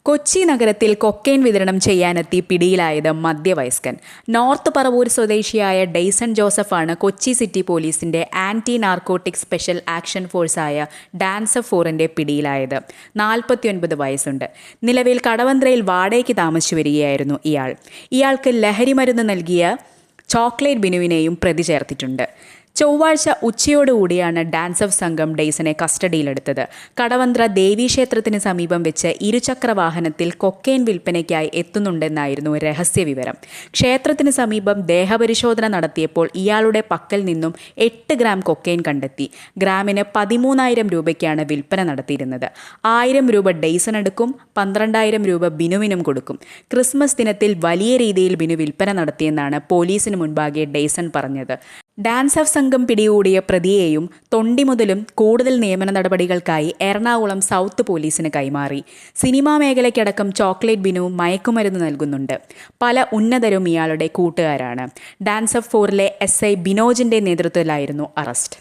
കൊച്ചി നഗരത്തിൽ കൊക്കെയ്ൻ വിതരണം ചെയ്യാനെത്തി പിടിയിലായത് മധ്യവയസ്കൻ. നോർത്ത് പറവൂർ സ്വദേശിയായ ഡെയ്സൺ ജോസഫാണ് കൊച്ചി സിറ്റി പോലീസിന്റെ ആന്റി നാർക്കോട്ടിക് സ്പെഷ്യൽ ആക്ഷൻ ഫോഴ്സായ ഡാൻസർ 4ന്റെ പിടിയിലായത്. 49 വയസ്സുണ്ട്. നിലവിൽ കടവന്ത്രയിൽ വാടകയ്ക്ക് താമസിച്ചു വരികയായിരുന്നു ഇയാൾക്ക് ലഹരിമരുന്ന് നൽകിയ ചോക്ലേറ്റ് ബിനുവിനെയും പ്രതി ചേർത്തിട്ടുണ്ട്. ചൊവ്വാഴ്ച ഉച്ചയോടുകൂടിയാണ് ഡാൻസർ സംഘം ഡെയ്സനെ കസ്റ്റഡിയിലെടുത്തത്. കടവന്ത്ര ദേവീക്ഷേത്രത്തിന് സമീപം വെച്ച് ഇരുചക്രവാഹനത്തിൽ കൊക്കെയ്ൻ വിൽപ്പനയ്ക്കായി എത്തുന്നുണ്ടെന്നായിരുന്നു രഹസ്യവിവരം. ക്ഷേത്രത്തിന് സമീപം ദേഹപരിശോധന നടത്തിയപ്പോൾ ഇയാളുടെ പക്കൽ നിന്നും 8 ഗ്രാം കൊക്കെയ്ൻ കണ്ടെത്തി. ഗ്രാമിന് 13,000 രൂപയ്ക്കാണ് വിൽപ്പന നടത്തിയിരുന്നത്. 1000 രൂപ ഡെയ്സൺ എടുക്കും, 12,000 രൂപ ബിനുവിനും കൊടുക്കും. ക്രിസ്മസ് ദിനത്തിൽ വലിയ രീതിയിൽ ബിനു വിൽപ്പന നടത്തിയെന്നാണ് പോലീസിന് മുൻപാകെ ഡെയ്സൺ പറഞ്ഞത്. ഡാൻസർ സംഘം പിടികൂടിയ പ്രതിയെയും തൊണ്ടി മുതലും കൂടുതൽ നിയമന നടപടികൾക്കായി എറണാകുളം സൗത്ത് പോലീസിന് കൈമാറി. സിനിമാ മേഖലയ്ക്കടക്കം ചോക്ലേറ്റ് ബിനു മയക്കുമരുന്ന് നൽകുന്നുണ്ട്. പല ഉന്നതരും ഇയാളുടെ കൂട്ടുകാരാണ്. ഡാൻസർ 4ലെ SI ബിനോജിന്റെ നേതൃത്വത്തിലായിരുന്നു അറസ്റ്റ്.